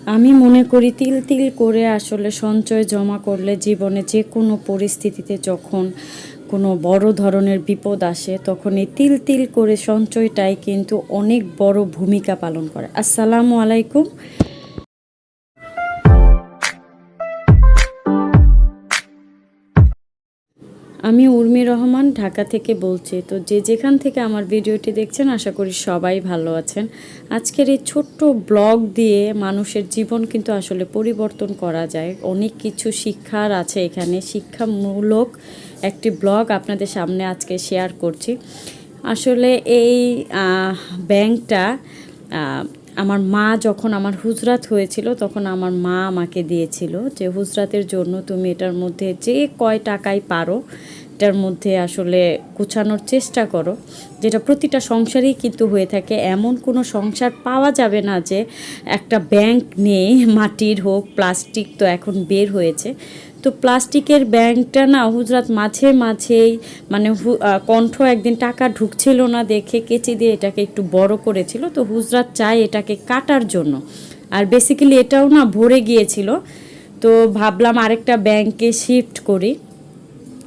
আমি মনে করি তিল তিল করে আসলে সঞ্চয় জমা করলে জীবনে যে কোনো পরিস্থিতিতে যখন কোনো বড় ধরনের বিপদ আসে তখন এই তিল তিল করে সঞ্চয়টাই কিন্তু অনেক বড় ভূমিকা পালন করে। আসসালামু আলাইকুম। আমি উর্মি রহমান ঢাকা থেকে বলছি। তো যে যেখান থেকে আমার ভিডিওটি দেখছেন আশা করি সবাই ভালো আছেন। আজকের এই ছোট্ট ব্লগ দিয়ে মানুষের জীবন কিন্তু আসলে পরিবর্তন করা যায়। অনেক কিছু শিক্ষার আছে এখানে, শিক্ষামূলক একটি ব্লগ আপনাদের সামনে আজকে শেয়ার করছি। আসলে এই ব্যাংকটা আমার মা যখন আমার হুজরাত হয়েছিল তখন আমার মা আমাকে দিয়েছিল যে হুজরাতের জন্য তুমি এটার মধ্যে যে কয় টাকাই পারো এটার মধ্যে আসলে গুছানোর চেষ্টা করো, যেটা প্রতিটা সংসারেই কিন্তু হয়ে থাকে। এমন কোনো সংসার পাওয়া যাবে না যে একটা ব্যাংক নেই, মাটির হোক প্লাস্টিক তো এখন বের হয়েছে। তো প্লাস্টিকের ব্যাংকটা না হুজরাত মাঝে মাঝেই মানে কণ্ঠ একদিন টাকা ঢুকছিল না দেখে কেচি দিয়ে এটাকে একটু বড় করেছিল। তো হুজরাত চায় এটাকে কাটার জন্য, আর বেসিক্যালি এটাও না ভরে গিয়েছিল। তো ভাবলাম আরেকটা ব্যাংকে শিফট করি।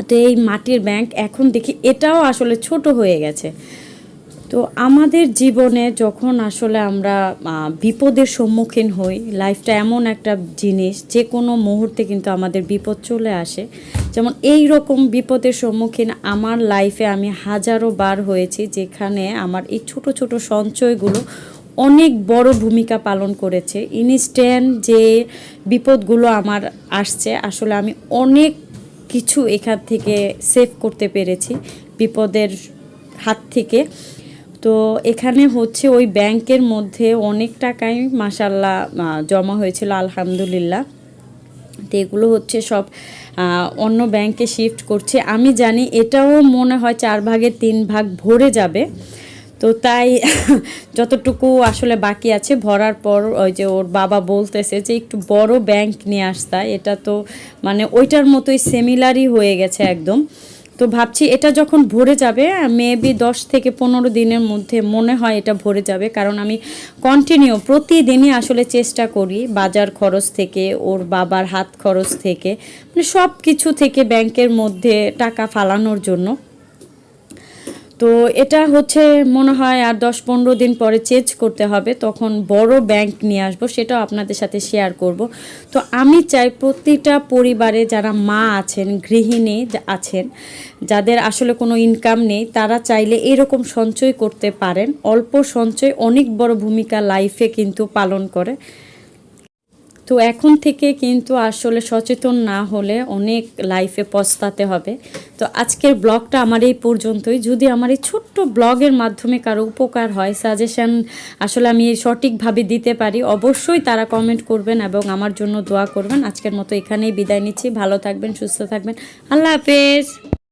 তো এই মাটির ব্যাংক এখন দেখি এটাও আসলে ছোট হয়ে গেছে। তো আমাদের জীবনে যখন আসলে আমরা বিপদের সম্মুখীন হই, লাইফটা এমন একটা জিনিস যে কোনো মুহূর্তে কিন্তু আমাদের বিপদ চলে আসে। যেমন এই রকম বিপদের সম্মুখীন আমার লাইফে আমি হাজারো বার হয়েছি, যেখানে আমার এই ছোট ছোট সঞ্চয়গুলো অনেক বড় ভূমিকা পালন করেছে। ইনস্ট্যান্ট যে বিপদগুলো আমার আসছে আসলে আমি অনেক কিছু এখান থেকে সেভ করতে পেরেছি বিপদের হাত থেকে। তো এখানে হচ্ছে ওই ব্যাংকের মধ্যে অনেক টাকাই মাশাল্লাহ জমা হয়েছিল আলহামদুলিল্লাহ। তো এগুলো হচ্ছে সব অন্য ব্যাংকে শিফট করছে। আমি জানি এটাও মনে হয় 4 ভাগের 3 ভাগ ভরে যাবে। তো তাই যতটুকু আসলে বাকি আছে ভরার পর ওই যে ওর বাবা বলতেছে যে একটু বড় ব্যাংক নিয়ে আসতা, এটা তো মানে ওইটার মতোই সিমিলারই হয়ে গেছে একদম। তো ভাবছি এটা যখন ভরে যাবে মেবি 10 থেকে 15 দিনের মধ্যে মনে হয় এটা ভরে যাবে, কারণ আমি কন্টিনিউ প্রতিদিনই আসলে চেষ্টা করি বাজার খরচ থেকে ওর বাবার হাত খরচ থেকে মানে সব কিছু থেকে ব্যাংকের মধ্যে টাকা ফালানোর জন্য। তো এটা হচ্ছে মনে হয় আর 10-15 দিন পরে চেঞ্জ করতে হবে, তখন বড় ব্যাংক নিয়ে আসবো, সেটাও আপনাদের সাথে শেয়ার করব। তো আমি চাই প্রতিটা পরিবারে যারা মা আছেন, গৃহিণী আছেন, যাদের আসলে কোনো ইনকাম নেই, তারা চাইলে এরকম সঞ্চয় করতে পারেন। অল্প সঞ্চয় অনেক বড় ভূমিকা লাইফে কিন্তু পালন করে। তো এখন থেকে কিন্তু আসলে সচেতন না হলে অনেক লাইফে পস্তাতে হবে। তো আজকের ব্লগটা আমার এই পর্যন্তই। যদি আমার এই ছোট্ট ব্লগের মাধ্যমে কারো উপকার হয়, সাজেশন আসলে আমি সঠিকভাবে দিতে পারি, অবশ্যই তারা কমেন্ট করবেন এবং আমার জন্য দোয়া করবেন। আজকের মতো এখানেই বিদায় নিচ্ছি। ভালো থাকবেন, সুস্থ থাকবেন। আল্লাহ হাফেজ।